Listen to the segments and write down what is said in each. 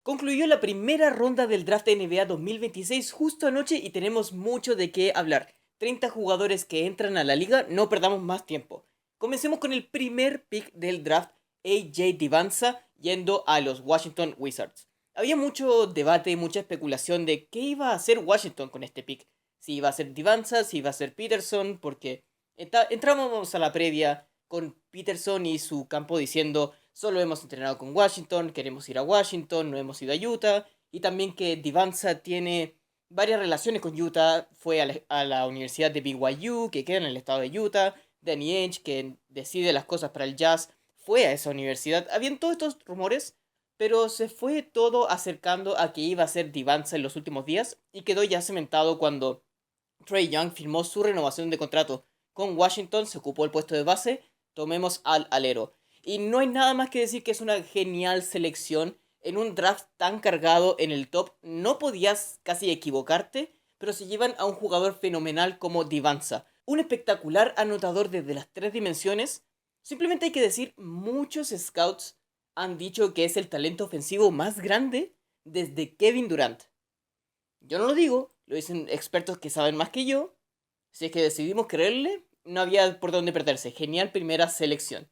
Concluyó la primera ronda del draft de NBA 2026 justo anoche y tenemos mucho de qué hablar. 30 jugadores que entran a la liga, no perdamos más tiempo. Comencemos con el primer pick del draft, AJ Divanza, yendo a los Washington Wizards. Había mucho debate, mucha especulación de qué iba a hacer Washington con este pick. Si iba a ser Divanza, si iba a ser Peterson, porque entramos a la previa con Peterson y su campo diciendo solo hemos entrenado con Washington, queremos ir a Washington, no hemos ido a Utah, y también que Divanza tiene varias relaciones con Utah, fue a la Universidad de BYU, que queda en el estado de Utah, Danny Ainge, que decide las cosas para el Jazz, fue a esa universidad. Habían todos estos rumores, pero se fue todo acercando a que iba a ser Divanza en los últimos días, y quedó ya cementado cuando Trae Young firmó su renovación de contrato con Washington, se ocupó el puesto de base, tomemos al alero. Y no hay nada más que decir que es una genial selección en un draft tan cargado en el top. No podías casi equivocarte, pero se llevan a un jugador fenomenal como Divanza. Un espectacular anotador desde las tres dimensiones. Simplemente hay que decir, muchos scouts han dicho que es el talento ofensivo más grande desde Kevin Durant. Yo no lo digo, lo dicen expertos que saben más que yo. Si es que decidimos creerle, no había por dónde perderse. Genial primera selección.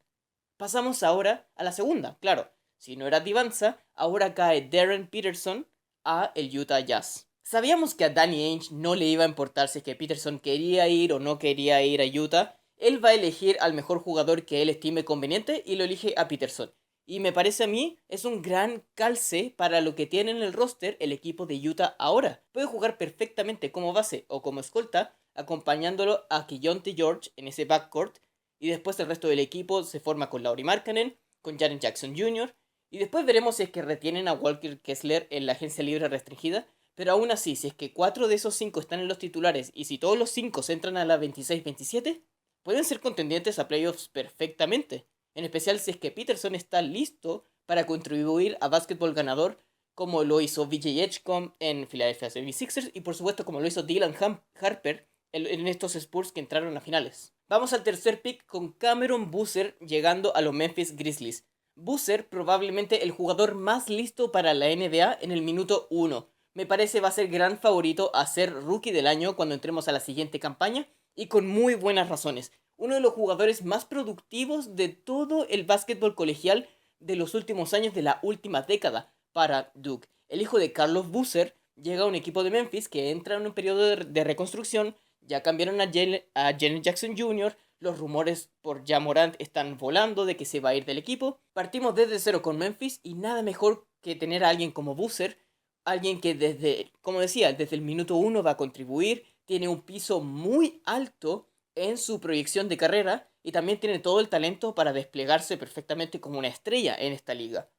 Pasamos ahora a la segunda, claro. Si no era Divanza, ahora cae Darren Peterson a el Utah Jazz. Sabíamos que a Danny Ainge no le iba a importar si es que Peterson quería ir o no quería ir a Utah. Él va a elegir al mejor jugador que él estime conveniente y lo elige a Peterson. Y me parece a mí es un gran calce para lo que tiene en el roster el equipo de Utah ahora. Puede jugar perfectamente como base o como escolta, acompañándolo a Keyonte George en ese backcourt, y después el resto del equipo se forma con Lauri Markkanen, con Jaren Jackson Jr., y después veremos si es que retienen a Walker Kessler en la agencia libre restringida, pero aún así, si es que 4 de esos 5 están en los titulares y si todos los 5 se entran a la 26-27, pueden ser contendientes a playoffs perfectamente, en especial si es que Peterson está listo para contribuir a básquetbol ganador como lo hizo VJ Edgecombe en Philadelphia 76ers y por supuesto como lo hizo Dylan Harper en estos Spurs que entraron a finales. Vamos al tercer pick con Cameron Boozer llegando a los Memphis Grizzlies. Boozer probablemente el jugador más listo para la NBA en el minuto 1. Me parece va a ser gran favorito a ser rookie del año cuando entremos a la siguiente campaña y con muy buenas razones. Uno de los jugadores más productivos de todo el básquetbol colegial de los últimos años de la última década para Duke. El hijo de Carlos Boozer llega a un equipo de Memphis que entra en un periodo de reconstrucción. Ya cambiaron a Jaren Jackson Jr., los rumores por Ja Morant están volando de que se va a ir del equipo. Partimos desde cero con Memphis y nada mejor que tener a alguien como Boozer, alguien que desde, como decía, desde el minuto uno va a contribuir, tiene un piso muy alto en su proyección de carrera y también tiene todo el talento para desplegarse perfectamente como una estrella en esta liga.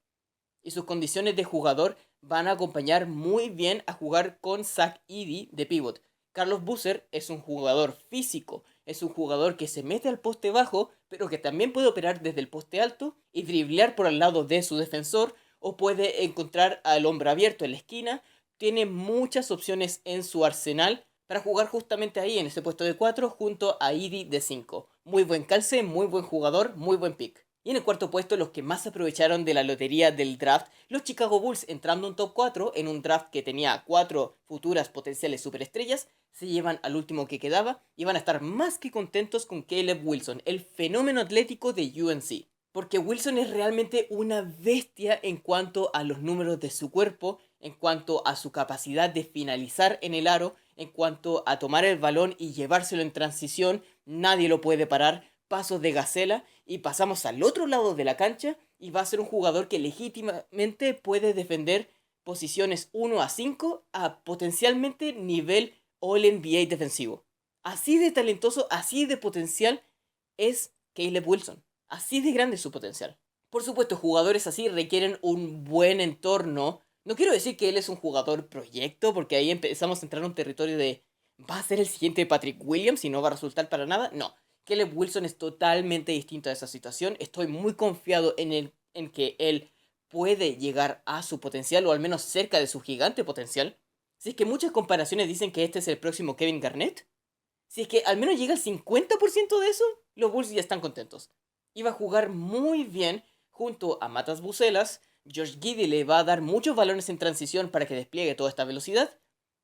Y sus condiciones de jugador van a acompañar muy bien a jugar con Zach Edey de pivot. Carlos Boozer es un jugador físico, es un jugador que se mete al poste bajo, pero que también puede operar desde el poste alto y driblear por al lado de su defensor, o puede encontrar al hombre abierto en la esquina. Tiene muchas opciones en su arsenal para jugar justamente ahí en ese puesto de 4 junto a Edey de 5. Muy buen calce, muy buen jugador, muy buen pick. Y en el cuarto puesto, los que más aprovecharon de la lotería del draft, los Chicago Bulls, entrando en top 4 en un draft que tenía 4 futuras potenciales superestrellas, se llevan al último que quedaba y van a estar más que contentos con Caleb Wilson, el fenómeno atlético de UNC. Porque Wilson es realmente una bestia en cuanto a los números de su cuerpo, en cuanto a su capacidad de finalizar en el aro, en cuanto a tomar el balón y llevárselo en transición, nadie lo puede parar, pasos de gacela, y pasamos al otro lado de la cancha y va a ser un jugador que legítimamente puede defender posiciones 1 a 5 a potencialmente nivel All NBA defensivo. Así de talentoso, así de potencial es Caleb Wilson. Así de grande es su potencial. Por supuesto, jugadores así requieren un buen entorno. No quiero decir que él es un jugador proyecto, porque ahí empezamos a entrar en un territorio de ¿va a ser el siguiente Patrick Williams y no va a resultar para nada? No. Caleb Wilson es totalmente distinto a esa situación. Estoy muy confiado en que él puede llegar a su potencial, o al menos cerca de su gigante potencial. Si es que muchas comparaciones dicen que este es el próximo Kevin Garnett, si es que al menos llega al 50% de eso, los Bulls ya están contentos. Iba a jugar muy bien junto a Matas Bucelas, Josh Giddey le va a dar muchos balones en transición para que despliegue toda esta velocidad.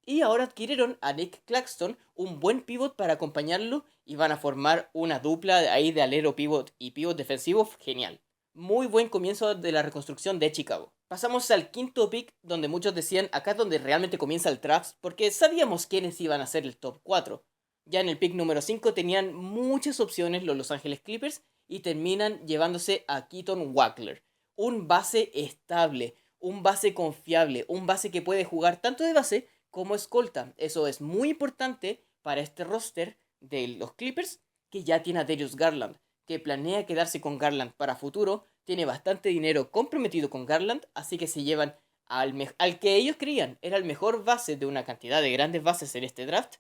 Y ahora adquirieron a Nick Claxton, un buen pivot para acompañarlo, y van a formar una dupla ahí de alero pivot y pivot defensivo genial. Muy buen comienzo de la reconstrucción de Chicago. Pasamos al quinto pick, donde muchos decían acá es donde realmente comienza el draft, porque sabíamos quiénes iban a ser el top 4. Ya en el pick número 5 tenían muchas opciones los Los Angeles Clippers y terminan llevándose a Keaton Wackler, un base estable, un base confiable, un base que puede jugar tanto de base como escolta. Eso es muy importante para este roster de los Clippers, que ya tiene a Darius Garland, que planea quedarse con Garland para futuro, tiene bastante dinero comprometido con Garland, así que se llevan al que ellos creían era el mejor base de una cantidad de grandes bases en este draft,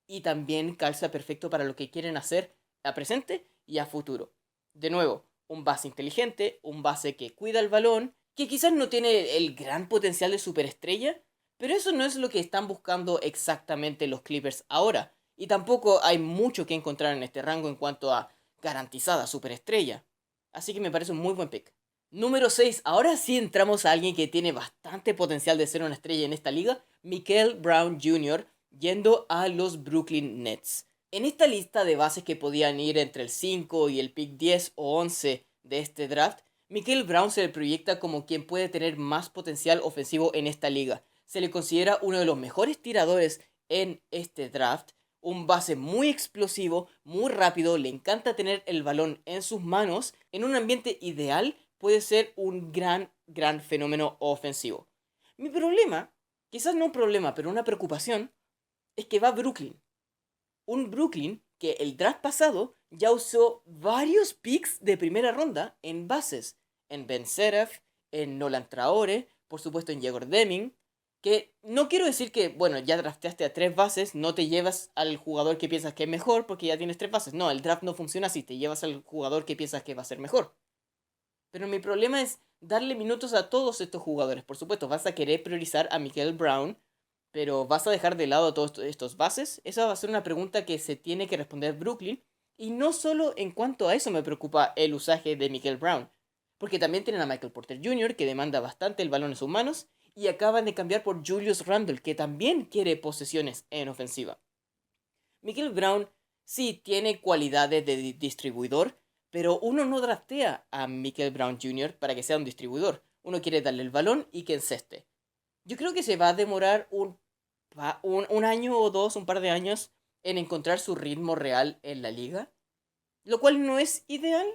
y también calza perfecto para lo que quieren hacer a presente y a futuro. De nuevo, un base inteligente, un base que cuida el balón, que quizás no tiene el gran potencial de superestrella, pero eso no es lo que están buscando exactamente los Clippers ahora. Y tampoco hay mucho que encontrar en este rango en cuanto a garantizada superestrella. Así que me parece un muy buen pick. Número 6. Ahora sí entramos a alguien que tiene bastante potencial de ser una estrella en esta liga. Mikael Brown Jr., yendo a los Brooklyn Nets. En esta lista de bases que podían ir entre el 5 y el pick 10 o 11 de este draft, Mikael Brown se le proyecta como quien puede tener más potencial ofensivo en esta liga. Se le considera uno de los mejores tiradores en este draft, un base muy explosivo, muy rápido, le encanta tener el balón en sus manos. En un ambiente ideal puede ser un gran fenómeno ofensivo. Mi problema, quizás no un problema, pero una preocupación, es que va Brooklyn. Un Brooklyn que el draft pasado ya usó varios picks de primera ronda en bases. En Ben Seraf, en Nolan Traore, por supuesto en Jagger Deming. Que no quiero decir que, bueno, ya drafteaste a 3 bases, no te llevas al jugador que piensas que es mejor porque ya tienes 3 bases. No, el draft no funciona así, te llevas al jugador que piensas que va a ser mejor. Pero mi problema es darle minutos a todos estos jugadores. Por supuesto, vas a querer priorizar a Mikael Brown, pero ¿vas a dejar de lado a todos estos bases? Esa va a ser una pregunta que se tiene que responder Brooklyn. Y no solo en cuanto a eso me preocupa el usaje de Mikael Brown, porque también tienen a Michael Porter Jr., que demanda bastante el balón en sus manos, y acaban de cambiar por Julius Randle, que también quiere posesiones en ofensiva. Mikael Brown sí tiene cualidades de distribuidor, pero uno no draftea a Mikael Brown Jr. para que sea un distribuidor. Uno quiere darle el balón y que enceste. Yo creo que se va a demorar un año o dos, un par de años, en encontrar su ritmo real en la liga. Lo cual no es ideal,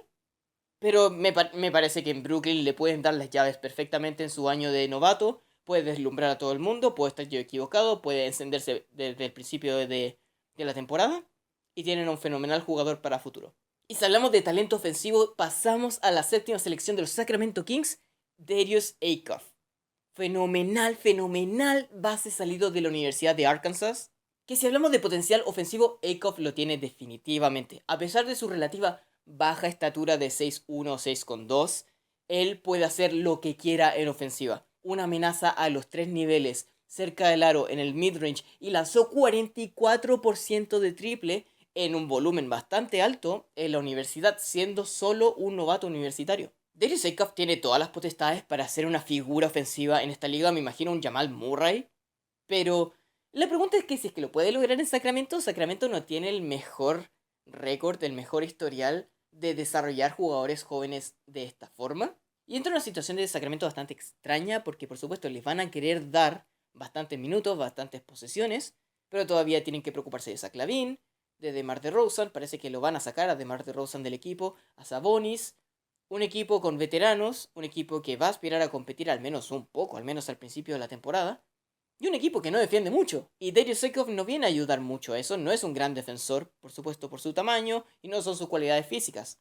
pero me parece que en Brooklyn le pueden dar las llaves perfectamente en su año de novato. Puede deslumbrar a todo el mundo, puede estar yo equivocado, puede encenderse desde el principio de la temporada. Y tienen un fenomenal jugador para futuro. Y si hablamos de talento ofensivo, pasamos a la séptima selección de los Sacramento Kings, Darius Acuff. Fenomenal base salido de la Universidad de Arkansas. Que si hablamos de potencial ofensivo, Acuff lo tiene definitivamente. A pesar de su relativa baja estatura de 6'1 o 6'2, él puede hacer lo que quiera en ofensiva. Una amenaza a los 3 niveles, cerca del aro, en el midrange, y lanzó 44% de triple en un volumen bastante alto en la universidad, siendo solo un novato universitario. Darius Acuff tiene todas las potestades para ser una figura ofensiva en esta liga, me imagino un Jamal Murray, pero la pregunta es que si es que lo puede lograr en Sacramento. Sacramento no tiene el mejor récord, el mejor historial de desarrollar jugadores jóvenes de esta forma. Y entra en una situación de Sacramento bastante extraña porque por supuesto les van a querer dar bastantes minutos, bastantes posesiones, pero todavía tienen que preocuparse de Zach LaVine, de DeMar DeRozan, parece que lo van a sacar a DeMar DeRozan del equipo, a Sabonis, un equipo con veteranos, un equipo que va a aspirar a competir al menos un poco, al menos al principio de la temporada, y un equipo que no defiende mucho. Y Darius Acuff no viene a ayudar mucho a eso, no es un gran defensor, por supuesto por su tamaño, y no son sus cualidades físicas.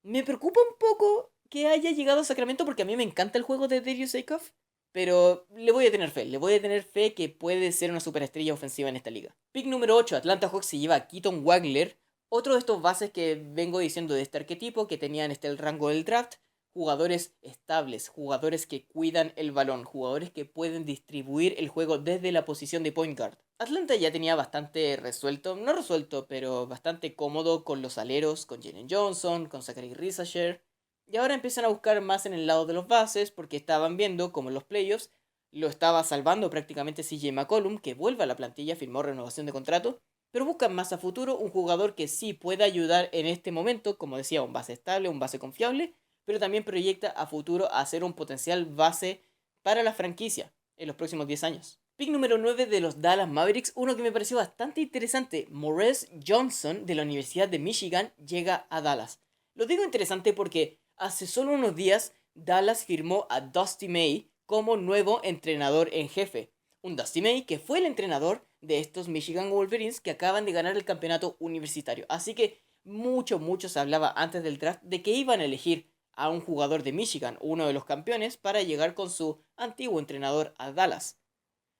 Me preocupa un poco que haya llegado a Sacramento porque a mí me encanta el juego de Darius Acuff, pero le voy a tener fe que puede ser una superestrella ofensiva en esta liga. Pick número 8, Atlanta Hawks se lleva a Keaton Wagler, otro de estos bases que vengo diciendo de este arquetipo, que tenían el rango del draft, jugadores estables, jugadores que cuidan el balón, jugadores que pueden distribuir el juego desde la posición de point guard. Atlanta ya tenía bastante resuelto, no resuelto, pero bastante cómodo con los aleros, con Jalen Johnson, con Zachary Rissacher. Y ahora empiezan a buscar más en el lado de los bases porque estaban viendo como en los playoffs lo estaba salvando prácticamente CJ McCollum, que vuelve a la plantilla, firmó renovación de contrato, pero buscan más a futuro un jugador que sí pueda ayudar en este momento, como decía, un base estable, un base confiable, pero también proyecta a futuro a ser un potencial base para la franquicia en los próximos 10 años. Pick número 9 de los Dallas Mavericks, uno que me pareció bastante interesante, Morris Johnson de la Universidad de Michigan llega a Dallas. Lo digo interesante porque hace solo unos días Dallas firmó a Dusty May como nuevo entrenador en jefe. Un Dusty May que fue el entrenador de estos Michigan Wolverines que acaban de ganar el campeonato universitario. Así que mucho se hablaba antes del draft de que iban a elegir a un jugador de Michigan, uno de los campeones, para llegar con su antiguo entrenador a Dallas.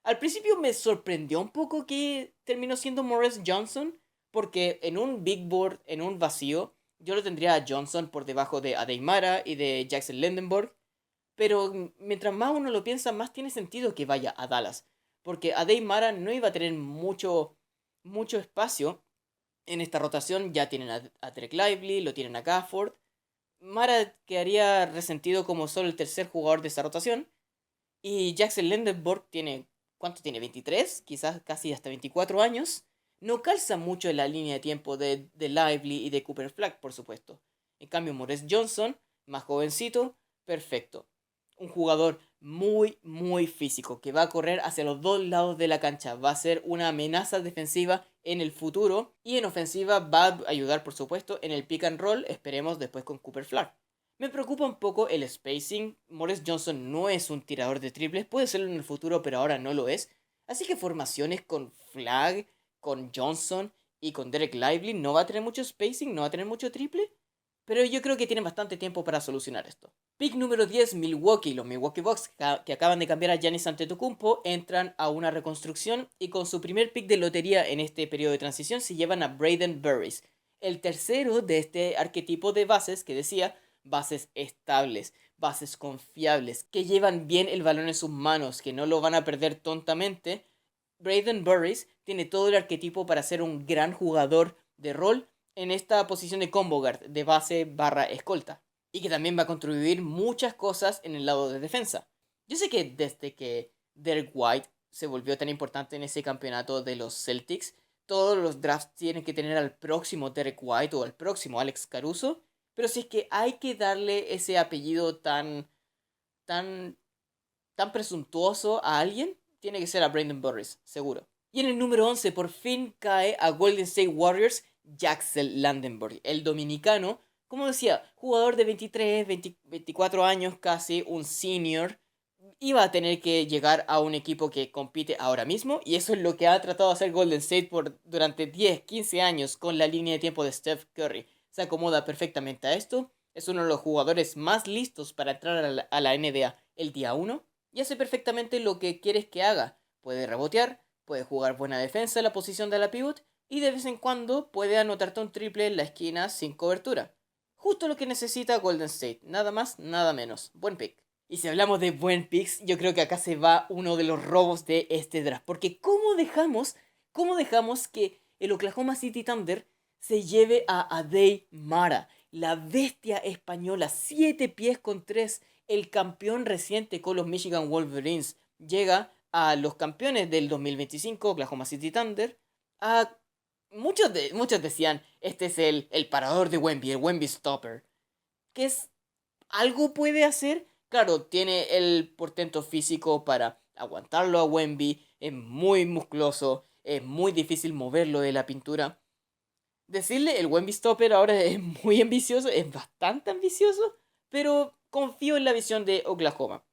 Al principio me sorprendió un poco que terminó siendo Morris Johnson, porque en un big board, en un vacío, yo lo tendría a Johnson por debajo de Adeymara y de Jackson Lindenberg, pero mientras más uno lo piensa, más tiene sentido que vaya a Dallas, porque Adeymara no iba a tener mucho espacio en esta rotación. Ya tienen a Derek Lively, lo tienen a Gafford. Mara quedaría resentido como solo el tercer jugador de esta rotación. Y Jackson Lindenberg tiene, ¿cuánto tiene? 23, quizás casi hasta 24 años. No calza mucho en la línea de tiempo de Lively y de Cooper Flag, por supuesto. En cambio, Morris Johnson, más jovencito, perfecto. Un jugador muy físico, que va a correr hacia los dos lados de la cancha. Va a ser una amenaza defensiva en el futuro. Y en ofensiva va a ayudar, por supuesto, en el pick and roll, esperemos después con Cooper Flag. Me preocupa un poco el spacing. Morris Johnson no es un tirador de triples, puede serlo en el futuro, pero ahora no lo es. Así que formaciones con Flag, con Johnson y con Derek Lively no va a tener mucho spacing, no va a tener mucho triple. Pero yo creo que tienen bastante tiempo para solucionar esto. Pick número 10, Milwaukee. Los Milwaukee Bucks, que acaban de cambiar a Giannis Antetokounmpo, entran a una reconstrucción y con su primer pick de lotería en este periodo de transición se llevan a Braden Burris, el tercero de este arquetipo de bases que decía bases estables, bases confiables, que llevan bien el balón en sus manos, que no lo van a perder tontamente. Braden Burris tiene todo el arquetipo para ser un gran jugador de rol en esta posición de combo guard, de base barra escolta. Y que también va a contribuir muchas cosas en el lado de defensa. Yo sé que desde que Derek White se volvió tan importante en ese campeonato de los Celtics, todos los drafts tienen que tener al próximo Derek White o al próximo Alex Caruso. Pero si es que hay que darle ese apellido tan, tan presuntuoso a alguien, tiene que ser a Brandon Burris, seguro. Y en el número 11 por fin cae a Golden State Warriors Jackson Landenberg, el dominicano, como decía, jugador de 23, 24 años casi, un senior. Iba a tener que llegar a un equipo que compite ahora mismo, y eso es lo que ha tratado de hacer Golden State durante 10, 15 años con la línea de tiempo de Steph Curry. Se acomoda perfectamente a esto, es uno de los jugadores más listos para entrar a la NBA el día 1 y hace perfectamente lo que quieres que haga. Puede rebotear, puede jugar buena defensa en la posición de la pivot y de vez en cuando puede anotarte un triple en la esquina sin cobertura. Justo lo que necesita Golden State, nada más, nada menos. Buen pick. Y si hablamos de buen picks, yo creo que acá se va uno de los robos de este draft. Porque cómo dejamos que el Oklahoma City Thunder se lleve a Adey Mara, la bestia española, 7 pies con 3, el campeón reciente con los Michigan Wolverines? Llega a los campeones del 2025, Oklahoma City Thunder. A muchos decían, este es el parador de Wemby, el Wemby Stopper. Que es algo puede hacer. Claro, tiene el portento físico para aguantarlo a Wemby. Es muy musculoso. Es muy difícil moverlo de la pintura. Decirle el Wemby Stopper ahora es muy ambicioso. Es bastante ambicioso. Pero confío en la visión de Oklahoma.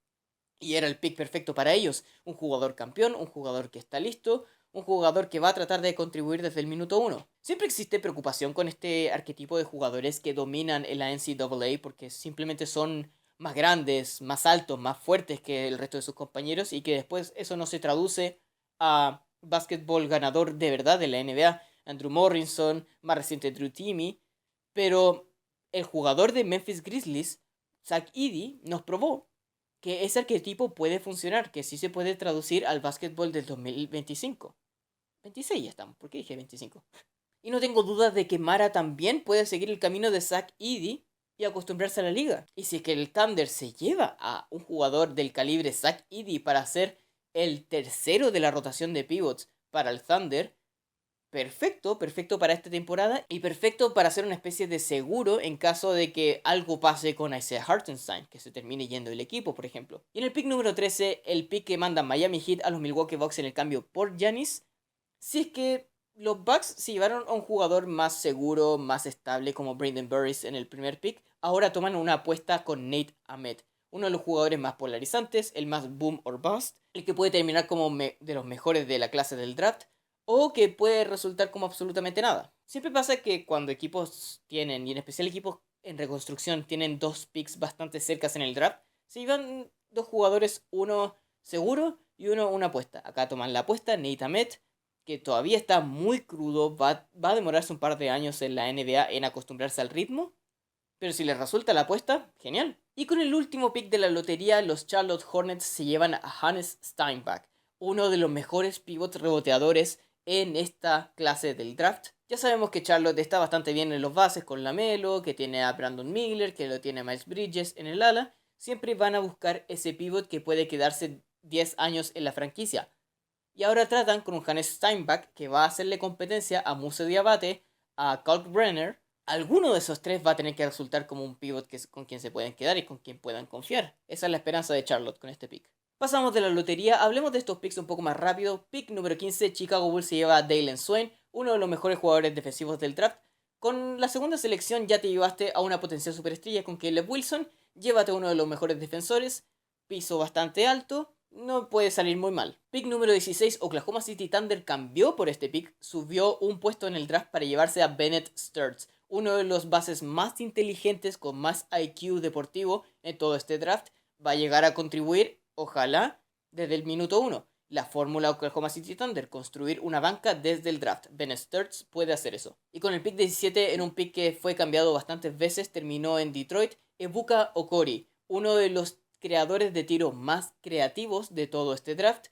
Y era el pick perfecto para ellos. Un jugador campeón, un jugador que está listo, un jugador que va a tratar de contribuir desde el minuto uno. Siempre existe preocupación con este arquetipo de jugadores que dominan en la NCAA porque simplemente son más grandes, más altos, más fuertes que el resto de sus compañeros y que después eso no se traduce a básquetbol ganador de verdad de la NBA. Andrew Morrison, más reciente Drew Timme. Pero el jugador de Memphis Grizzlies, Zach Edey, nos probó que ese arquetipo puede funcionar, que sí se puede traducir al básquetbol del 2025. 26 ya estamos, ¿por qué dije 25? Y no tengo dudas de que Mara también puede seguir el camino de Zach Edey y acostumbrarse a la liga. Y si es que el Thunder se lleva a un jugador del calibre Zach Edey para ser el tercero de la rotación de pivots para el Thunder, perfecto, perfecto para esta temporada y perfecto para hacer una especie de seguro en caso de que algo pase con Isaiah Hartenstein, que se termine yendo el equipo, por ejemplo. Y en el pick número 13, el pick que manda Miami Heat a los Milwaukee Bucks en el cambio por Giannis. Si es que los Bucks se llevaron a un jugador más seguro, más estable como Brandon Burris en el primer pick, ahora toman una apuesta con Nate Ahmed, uno de los jugadores más polarizantes, el más boom or bust, el que puede terminar como de los mejores de la clase del draft, o que puede resultar como absolutamente nada. Siempre pasa que cuando equipos tienen, y en especial equipos en reconstrucción, tienen dos picks bastante cercas en el draft, se llevan dos jugadores, uno seguro y uno una apuesta. Acá toman la apuesta, Nate Ahmed, que todavía está muy crudo, va a demorarse un par de años en la NBA en acostumbrarse al ritmo, pero si les resulta la apuesta, genial. Y con el último pick de la lotería, los Charlotte Hornets se llevan a Hannes Steinbach, uno de los mejores pivots reboteadores en esta clase del draft. Ya sabemos que Charlotte está bastante bien en los bases con LaMelo, que tiene a Brandon Miller, que lo tiene a Miles Bridges en el ala. Siempre van a buscar ese pivot que puede quedarse 10 años en la franquicia. Y ahora tratan con un Hannes Steinbach que va a hacerle competencia a Muse Diabate, a Kalkbrenner. Alguno de esos tres va a tener que resultar como un pivot con quien se pueden quedar y con quien puedan confiar. Esa es la esperanza de Charlotte con este pick. Pasamos de la lotería, hablemos de estos picks un poco más rápido. Pick número 15, Chicago Bulls se lleva a Dalen Swain, uno de los mejores jugadores defensivos del draft. Con la segunda selección ya te llevaste a una potencial superestrella con Caleb Wilson, llévate a uno de los mejores defensores, piso bastante alto, no puede salir muy mal. Pick número 16, Oklahoma City Thunder cambió por este pick, subió un puesto en el draft para llevarse a Bennett Sturts, uno de los bases más inteligentes con más IQ deportivo en todo este draft. Va a llegar a contribuir, ojalá, desde el minuto 1. La fórmula Oklahoma City Thunder, construir una banca desde el draft. Bennett Sturts puede hacer eso. Y con el pick 17, en un pick que fue cambiado bastantes veces, terminó en Detroit, Ebuka Okori, uno de los creadores de tiro más creativos de todo este draft.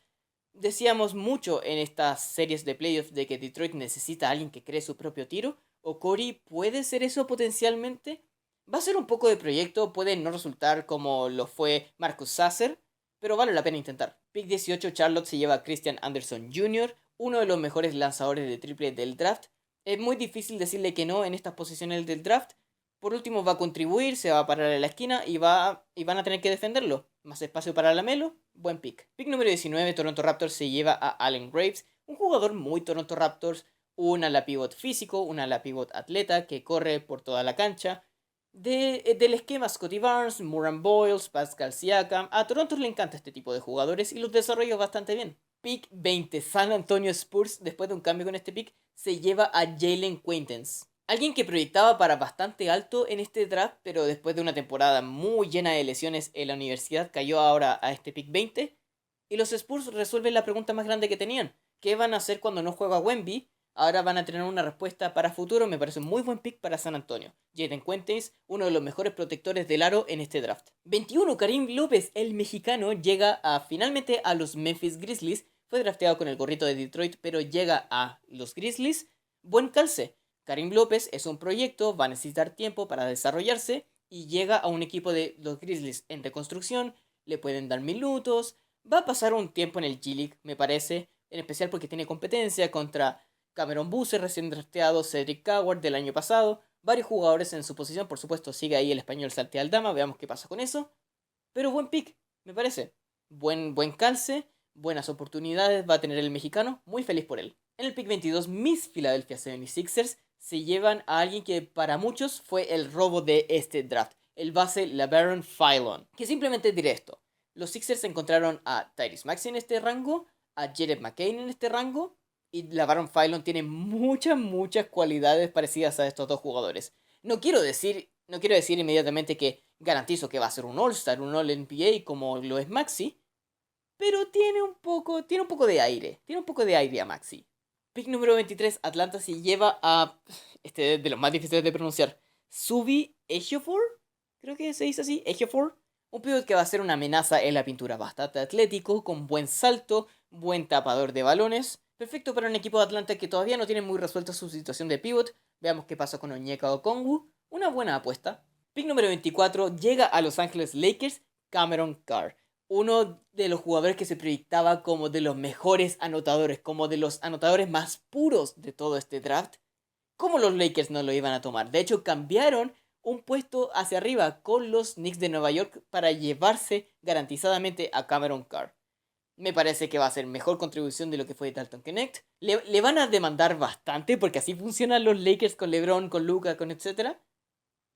Decíamos mucho en estas series de playoffs de que Detroit necesita a alguien que cree su propio tiro. Okori puede ser eso potencialmente. Va a ser un poco de proyecto, puede no resultar como lo fue Marcus Sasser, pero vale la pena intentar. Pick 18, Charlotte se lleva a Christian Anderson Jr., uno de los mejores lanzadores de triple del draft. Es muy difícil decirle que no en estas posiciones del draft. Por último va a contribuir, se va a parar en la esquina y van a tener que defenderlo. Más espacio para LaMelo, buen pick. Pick número 19, Toronto Raptors se lleva a Allen Graves, un jugador muy Toronto Raptors, un ala pivot físico, un ala pivot atleta que corre por toda la cancha. Del esquema Scotty Barnes, Moran Boyles, Pascal Siakam. A Toronto le encanta este tipo de jugadores y los desarrolla bastante bien. Pick 20, San Antonio Spurs, después de un cambio con este pick, se lleva a Jalen Quaintance. Alguien que proyectaba para bastante alto en este draft, pero después de una temporada muy llena de lesiones en la universidad, cayó ahora a este pick 20. Y los Spurs resuelven la pregunta más grande que tenían. ¿Qué van a hacer cuando no juega Wemby? Ahora van a tener una respuesta para futuro. Me parece un muy buen pick para San Antonio. Jaden Quaintance, uno de los mejores protectores del aro en este draft. 21, Karim López, el mexicano, llega finalmente a los Memphis Grizzlies. Fue drafteado con el gorrito de Detroit, pero llega a los Grizzlies. Buen calce. Karim López es un proyecto, va a necesitar tiempo para desarrollarse y llega a un equipo de los Grizzlies en reconstrucción, le pueden dar minutos, va a pasar un tiempo en el G-League, me parece, en especial porque tiene competencia contra Cameron Boozer, recién drafteado, Cedric Coward del año pasado, varios jugadores en su posición, por supuesto sigue ahí el español Santi Aldama, veamos qué pasa con eso, pero buen pick, me parece, buen calce, buenas oportunidades va a tener el mexicano, muy feliz por él. En el pick 22, mis Philadelphia 76ers se llevan a alguien que para muchos fue el robo de este draft, el base LaBaron Philon, que simplemente diré esto. Los Sixers encontraron a Tyrese Maxey en este rango, a Jared McCain en este rango, y LaBaron Philon tiene muchas cualidades parecidas a estos dos jugadores. No quiero decir inmediatamente que garantizo que va a ser un All-Star, un All-NBA como lo es Maxey, pero tiene un poco de aire a Maxey. Pick número 23, Atlanta se lleva a, de los más difíciles de pronunciar, Subi Ejiofor, creo que se dice así, Ejiofor. Un pivot que va a ser una amenaza en la pintura, bastante atlético, con buen salto, buen tapador de balones. Perfecto para un equipo de Atlanta que todavía no tiene muy resuelta su situación de pivot. Veamos qué pasa con Onyeka Okongwu. Una buena apuesta. Pick número 24 llega a Los Ángeles Lakers, Cameron Carr. Uno de los jugadores que se proyectaba como de los mejores anotadores, como de los anotadores más puros de todo este draft. ¿Cómo los Lakers no lo iban a tomar? De hecho, cambiaron un puesto hacia arriba con los Knicks de Nueva York para llevarse garantizadamente a Cameron Carr. Me parece que va a ser mejor contribución de lo que fue Dalton Knecht. Le van a demandar bastante porque así funcionan los Lakers con LeBron, con Luka, con etcétera.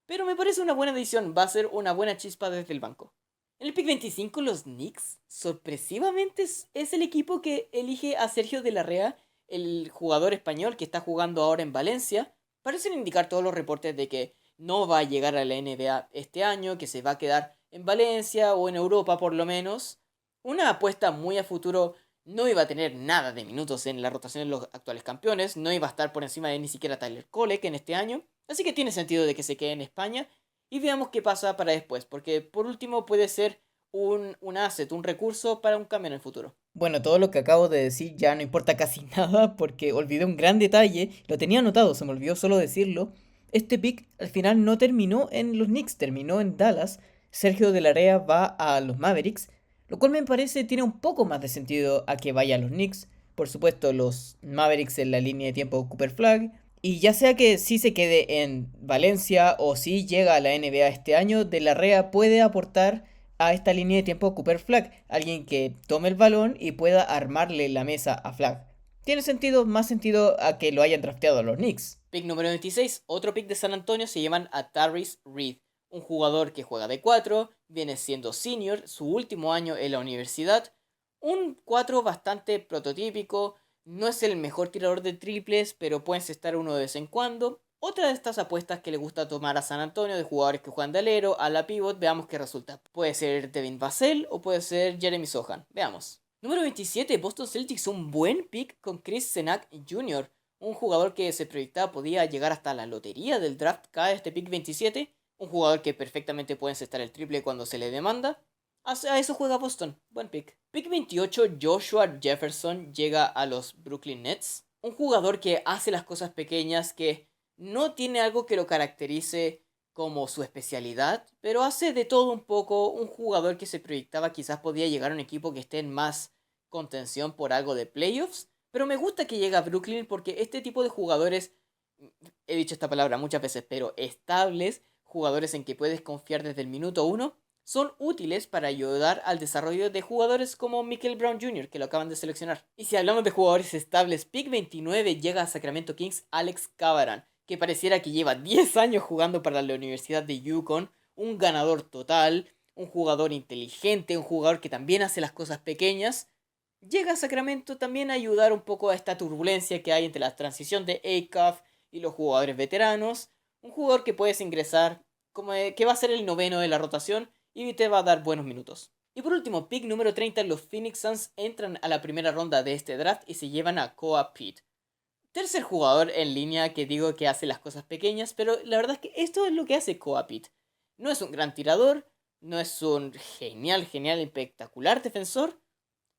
Pero me parece una buena decisión, va a ser una buena chispa desde el banco. En el pick 25 los Knicks, sorpresivamente es el equipo que elige a Sergio de la Rea, el jugador español que está jugando ahora en Valencia. Parecen indicar todos los reportes de que no va a llegar a la NBA este año, que se va a quedar en Valencia o en Europa por lo menos. Una apuesta muy a futuro, no iba a tener nada de minutos en la rotación de los actuales campeones, no iba a estar por encima de ni siquiera Tyler Kolek en este año, así que tiene sentido de que se quede en España y veamos qué pasa para después, porque por último puede ser un asset, un recurso para un cambio en el futuro. Bueno, todo lo que acabo de decir ya no importa casi nada porque olvidé un gran detalle, lo tenía anotado, se me olvidó solo decirlo. Este pick al final no terminó en los Knicks, terminó en Dallas. Sergio de la Rea va a los Mavericks, lo cual me parece tiene un poco más de sentido a que vaya a los Knicks. Por supuesto, los Mavericks en la línea de tiempo Cooper Flag. Y ya sea que sí se quede en Valencia o si llega a la NBA este año, De la Rea puede aportar a esta línea de tiempo Cooper Flag. Alguien que tome el balón y pueda armarle la mesa a Flag. Tiene sentido, más sentido a que lo hayan drafteado a los Knicks. Pick número 26, otro pick de San Antonio, se llaman a Tyrese Reed. Un jugador que juega de 4, viene siendo senior, su último año en la universidad. Un 4 bastante prototípico, no es el mejor tirador de triples, pero puede estar uno de vez en cuando. Otra de estas apuestas que le gusta tomar a San Antonio de jugadores que juegan de alero a la pivot, veamos qué resulta. Puede ser Devin Vassell o puede ser Jeremy Sohan, veamos. Número 27, Boston Celtics, un buen pick con Chris Senac Jr., un jugador que se proyectaba podía llegar hasta la lotería del draft cada este pick 27, un jugador que perfectamente puede encestar el triple cuando se le demanda. A eso juega Boston, buen pick. Pick 28, Joshua Jefferson llega a los Brooklyn Nets, un jugador que hace las cosas pequeñas, que no tiene algo que lo caracterice como su especialidad, pero hace de todo un poco, un jugador que se proyectaba quizás podía llegar a un equipo que esté en más contención por algo de playoffs, pero me gusta que llegue a Brooklyn porque este tipo de jugadores, he dicho esta palabra muchas veces, pero estables, jugadores en que puedes confiar desde el minuto uno, son útiles para ayudar al desarrollo de jugadores como Michael Brown Jr., que lo acaban de seleccionar. Y si hablamos de jugadores estables, pick 29 llega a Sacramento Kings Alex Cabaran, que pareciera que lleva 10 años jugando para la Universidad de Yukon, un ganador total, un jugador inteligente, un jugador que también hace las cosas pequeñas. Llega a Sacramento también a ayudar un poco a esta turbulencia que hay entre la transición de ACAF y los jugadores veteranos. Un jugador que puedes ingresar, como que va a ser el noveno de la rotación y te va a dar buenos minutos. Y por último, pick número 30, los Phoenix Suns entran a la primera ronda de este draft y se llevan a Koa Pitt. Tercer jugador en línea que digo que hace las cosas pequeñas, pero la verdad es que esto es lo que hace Koa Pitt. No es un gran tirador, no es un genial, espectacular defensor,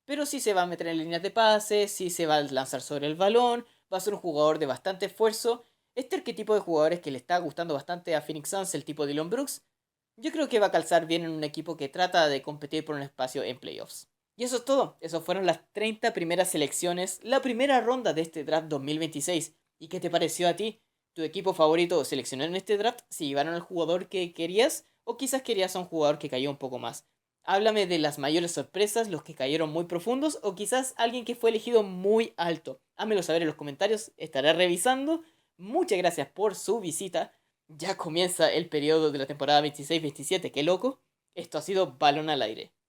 pero sí se va a meter en líneas de pase, sí se va a lanzar sobre el balón, va a ser un jugador de bastante esfuerzo. Este arquetipo de jugadores que le está gustando bastante a Phoenix Suns, el tipo Dillon Brooks, yo creo que va a calzar bien en un equipo que trata de competir por un espacio en playoffs. Y eso es todo, esas fueron las 30 primeras selecciones, la primera ronda de este draft 2026. ¿Y qué te pareció a ti? ¿Tu equipo favorito seleccionó en este draft? ¿Si llevaron al jugador que querías? ¿O quizás querías a un jugador que cayó un poco más? Háblame de las mayores sorpresas, los que cayeron muy profundos o quizás alguien que fue elegido muy alto. Hámelo saber en los comentarios, estaré revisando. Muchas gracias por su visita. Ya comienza el periodo de la temporada 26-27, qué loco. Esto ha sido Balón al Aire.